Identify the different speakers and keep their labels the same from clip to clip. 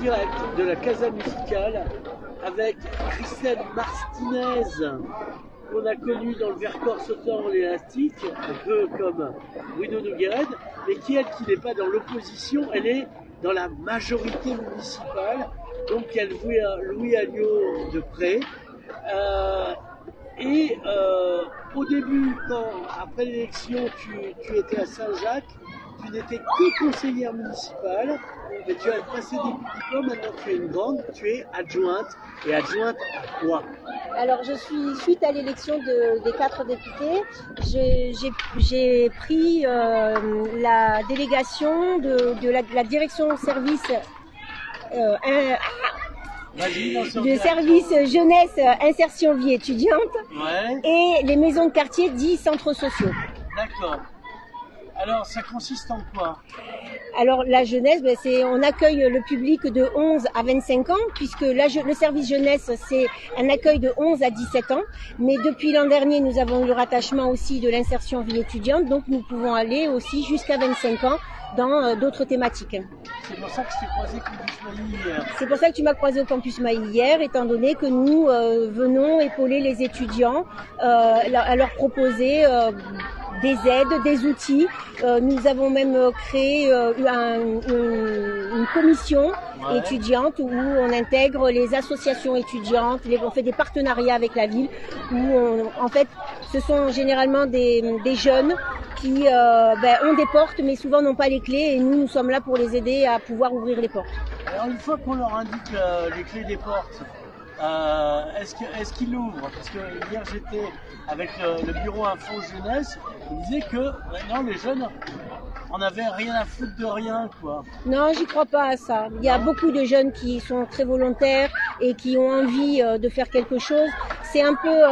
Speaker 1: direct de la Casa Musicale avec Christelle Martinez, qu'on a connue dans le Vercors sautant l'élastique, un peu comme Bruno Noguered, mais qui n'est pas dans l'opposition, elle est dans la majorité municipale, donc elle Louis Alliot de près. Au début, après l'élection, tu étais à Saint-Jacques, tu n'étais que conseillère municipale, mais tu as passé des diplômes, maintenant tu es une grande, tu es adjointe, et adjointe à quoi?
Speaker 2: Alors suite à l'élection des 4 députés, j'ai pris la délégation de la direction service de service jeunesse, insertion vie étudiante,
Speaker 1: ouais.
Speaker 2: Et les maisons de quartier dits centres sociaux.
Speaker 1: D'accord. Alors, ça consiste en quoi?
Speaker 2: Alors, la jeunesse, on accueille le public de 11 à 25 ans, puisque le service jeunesse, c'est un accueil de 11 à 17 ans. Mais depuis l'an dernier, nous avons eu le rattachement aussi de l'insertion vie étudiante, donc nous pouvons aller aussi jusqu'à 25 ans dans d'autres thématiques.
Speaker 1: C'est pour ça que je t'ai croisé au Campus Mailly hier.
Speaker 2: C'est pour ça que tu m'as croisé au Campus Mailly hier, étant donné que nous venons épauler les étudiants, à leur proposer des aides, des outils. Nous avons même créé une commission étudiante où on intègre les associations étudiantes, on fait des partenariats avec la ville, où en fait ce sont généralement des jeunes qui ont des portes mais souvent n'ont pas les clés, et nous sommes là pour les aider à pouvoir ouvrir les portes.
Speaker 1: Alors une fois qu'on leur indique les clés des portes, est-ce qu'ils l'ouvrent? Parce que hier j'étais avec le bureau Info Jeunesse, ils disaient que maintenant les jeunes, on n'avait rien à foutre de rien, quoi.
Speaker 2: Non, j'y crois pas à ça. Il y a beaucoup de jeunes qui sont très volontaires et qui ont envie de faire quelque chose. C'est un peu...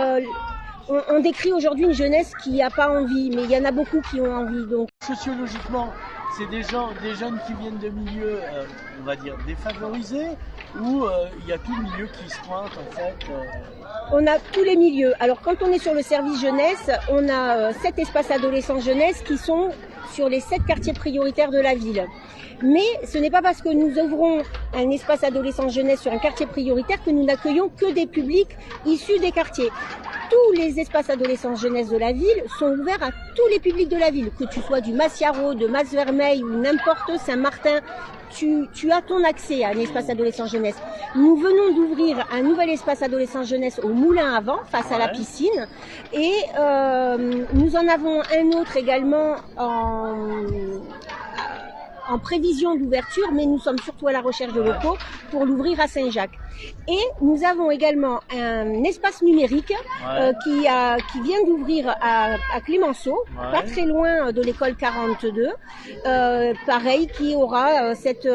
Speaker 2: on décrit aujourd'hui une jeunesse qui n'a pas envie, mais il y en a beaucoup qui ont envie. Donc.
Speaker 1: Sociologiquement, c'est des jeunes qui viennent de milieux, on va dire, défavorisés, ou il y a tout le milieu qui se pointe, en fait
Speaker 2: On a tous les milieux. Alors, quand on est sur le service jeunesse, on a 7 espaces adolescents jeunesse qui sont sur les 7 quartiers prioritaires de la ville. Mais ce n'est pas parce que nous ouvrons un espace adolescent jeunesse sur un quartier prioritaire que nous n'accueillons que des publics issus des quartiers. Tous les espaces adolescents jeunesse de la ville sont ouverts à tous les publics de la ville, que tu sois du Massiaro, de Mas-Vermeil ou n'importe Saint-Martin. Tu as ton accès à un espace adolescent jeunesse. Nous venons d'ouvrir un nouvel espace adolescent jeunesse au Moulin à Vent, face à la piscine. Et nous en avons un autre également en prévision d'ouverture, mais nous sommes surtout à la recherche de locaux pour l'ouvrir à Saint-Jacques. Et nous avons également un espace numérique qui vient d'ouvrir à Clémenceau, pas très loin de l'école 42. Pareil, qui aura cet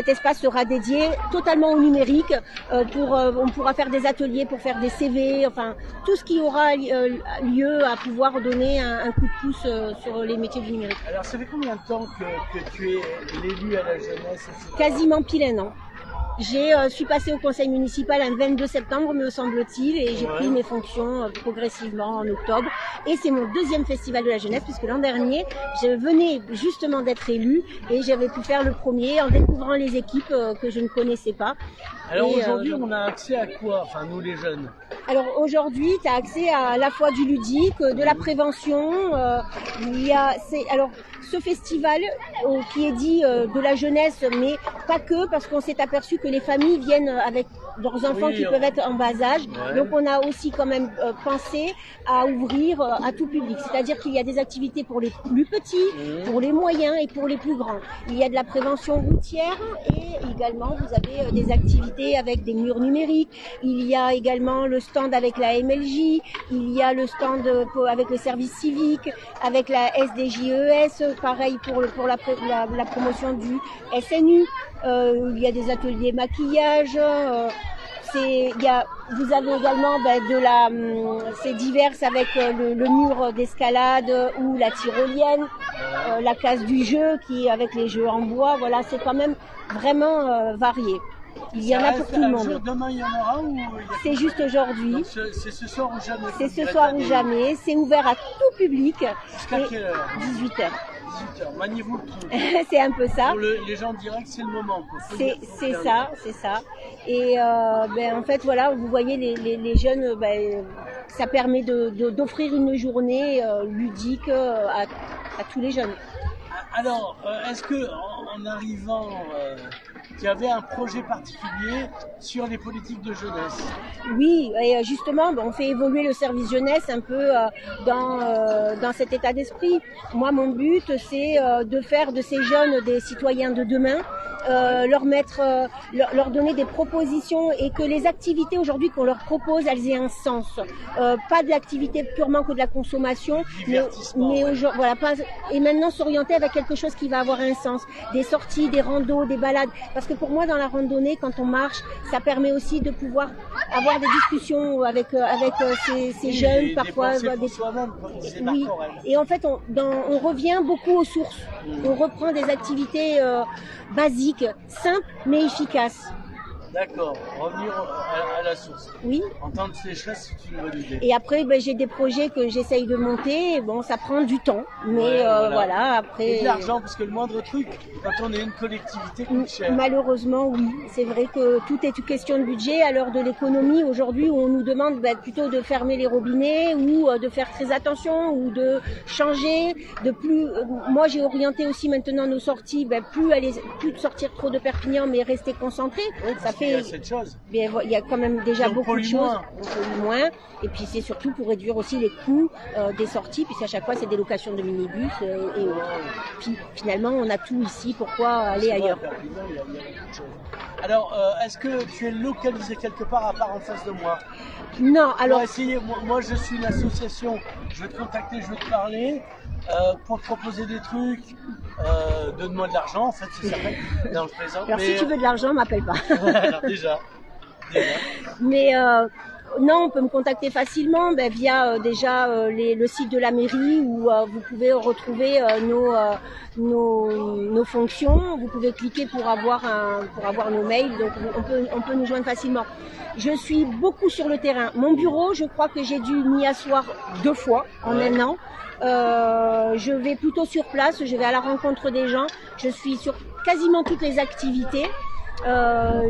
Speaker 2: espace sera dédié totalement au numérique. On pourra faire des ateliers pour faire des CV, enfin tout ce qui aura lieu à pouvoir donner un coup de pouce sur les métiers du numérique.
Speaker 1: Alors, ça fait combien de temps que tu es l'élu à la jeunesse, etc.
Speaker 2: Quasiment pile un an. Je suis passée au conseil municipal un 22 septembre, me semble-t-il, et j'ai pris mes fonctions progressivement en octobre. Et c'est mon 2e festival de la jeunesse, puisque l'an dernier, je venais justement d'être élue et j'avais pu faire le premier en découvrant les équipes que je ne connaissais pas.
Speaker 1: Alors aujourd'hui, on a accès à quoi, enfin nous les jeunes?
Speaker 2: Alors aujourd'hui, tu as accès à la fois du ludique, de la prévention. Alors ce festival qui est dit de la jeunesse, mais pas que, parce qu'on s'est aperçu que les familles viennent avec leurs enfants qui peuvent être en bas âge. Donc on a aussi quand même pensé à ouvrir à tout public. C'est-à-dire qu'il y a des activités pour les plus petits, pour les moyens et pour les plus grands. Il y a de la prévention routière et également vous avez des activités avec des murs numériques. Il y a également le stand avec la MLJ, il y a le stand avec le service civique, avec la SDJES, pareil pour la promotion du SNU. Il y a des ateliers maquillage. Vous avez également c'est divers avec le mur d'escalade ou la tyrolienne, la classe du jeu qui avec les jeux en bois. Voilà, c'est quand même vraiment varié. Il y en a pour tout le monde.
Speaker 1: Demain, il y en aura ou
Speaker 2: c'est juste aujourd'hui.
Speaker 1: C'est ce soir ou jamais.
Speaker 2: C'est ce soir ou jamais. C'est ouvert à tout public.
Speaker 1: Jusqu'à quelle heure?
Speaker 2: 18h.
Speaker 1: 18h. Maniez-vous le tronc.
Speaker 2: C'est un peu ça.
Speaker 1: Pour les gens directs, c'est le moment.
Speaker 2: C'est ça. Et en fait, voilà, vous voyez les jeunes, ça permet d'offrir une journée ludique à tous les jeunes.
Speaker 1: Alors, est-ce que en arrivant, tu avais un projet particulier sur les politiques de jeunesse?
Speaker 2: Oui, et justement, on fait évoluer le service jeunesse un peu dans cet état d'esprit. Moi, mon but, c'est de faire de ces jeunes des citoyens de demain, leur donner des propositions et que les activités aujourd'hui qu'on leur propose, elles aient un sens. Pas de l'activité purement que de la consommation, mais voilà, et maintenant s'orienter avec quelque chose qui va avoir un sens. Des sorties, des randos, des balades. Parce que pour moi, dans la randonnée, quand on marche, ça permet aussi de pouvoir avoir des discussions avec ces jeunes, parfois. Oui. Et en fait, on revient beaucoup aux sources. On reprend des activités basiques, simples mais efficaces.
Speaker 1: D'accord, revenir à la source.
Speaker 2: Oui.
Speaker 1: En temps de sécheresse, c'est une bonne idée.
Speaker 2: Et après, j'ai des projets que j'essaye de monter. Bon, ça prend du temps, mais voilà. Après.
Speaker 1: Et de l'argent, parce que le moindre truc, quand on est une collectivité, coûte cher.
Speaker 2: Malheureusement, oui. C'est vrai que tout est une question de budget. À l'heure de l'économie, aujourd'hui, où on nous demande plutôt de fermer les robinets ou de faire très attention ou de changer, de plus. Moi, j'ai orienté aussi maintenant nos sorties, plus de sortir trop de Perpignan, mais rester concentré.
Speaker 1: Oui,
Speaker 2: ça fait.
Speaker 1: Il y a cette chose.
Speaker 2: Il y a quand même déjà beaucoup de choses. On pollue moins. Et puis c'est surtout pour réduire aussi les coûts des sorties, puisqu'à chaque fois c'est des locations de minibus et puis finalement on a tout ici. Pourquoi aller ailleurs?
Speaker 1: Alors, est-ce que tu es localisé quelque part à part en face de moi?
Speaker 2: Non, alors.
Speaker 1: Moi je suis une association. Je vais te contacter, je vais te parler. Pour te proposer des trucs, donne-moi de l'argent, en fait, c'est ça. Non, je plaisante.
Speaker 2: Alors, si tu veux de l'argent, m'appelle pas.
Speaker 1: Alors, déjà.
Speaker 2: Mais non, on peut me contacter facilement via le site de la mairie où vous pouvez retrouver nos fonctions. Vous pouvez cliquer pour avoir nos mails, donc on peut nous joindre facilement. Je suis beaucoup sur le terrain. Mon bureau, je crois que j'ai dû m'y asseoir 2 fois en un an. Je vais plutôt sur place, je vais à la rencontre des gens, je suis sur quasiment toutes les activités. Je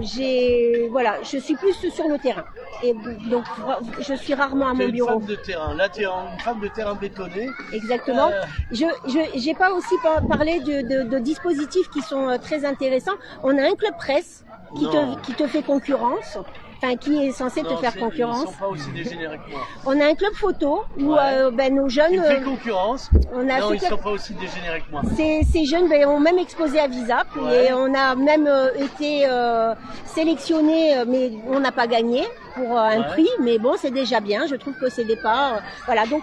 Speaker 2: suis plus sur le terrain. Et donc, je suis rarement à mon bureau.
Speaker 1: Une femme de terrain. Là, tu es une femme de terrain bétonnée.
Speaker 2: Exactement. J'ai pas aussi parlé de dispositifs qui sont très intéressants. On a un club presse qui te fait concurrence. Enfin, qui est censé te faire concurrence.
Speaker 1: Ils ne sont pas aussi dégénérés que moi.
Speaker 2: On a un club photo où nos jeunes.
Speaker 1: Qui fait concurrence. Ils ne sont pas aussi dégénérés que moi.
Speaker 2: Ces jeunes ont même exposé à Visap et on a même été sélectionnés, mais on n'a pas gagné pour un prix. Mais bon, c'est déjà bien. Je trouve que c'est des pas. Voilà. Donc,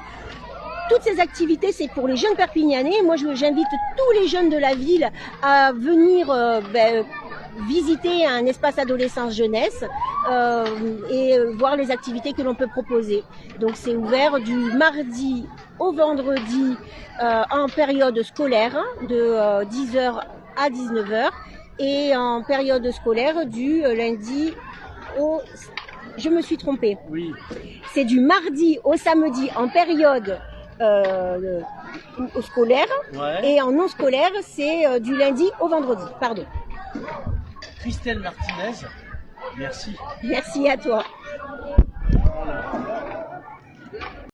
Speaker 2: toutes ces activités, c'est pour les jeunes Perpignanais. Moi, j'invite tous les jeunes de la ville à venir visiter un espace adolescence-jeunesse et voir les activités que l'on peut proposer. Donc c'est ouvert du mardi au vendredi en période scolaire de 10h à 19h et en période scolaire du lundi au... Je me suis trompée.
Speaker 1: Oui.
Speaker 2: C'est du mardi au samedi en période scolaire et en non scolaire c'est du lundi au vendredi. Pardon.
Speaker 1: Christelle Martinez, merci.
Speaker 2: Merci à toi.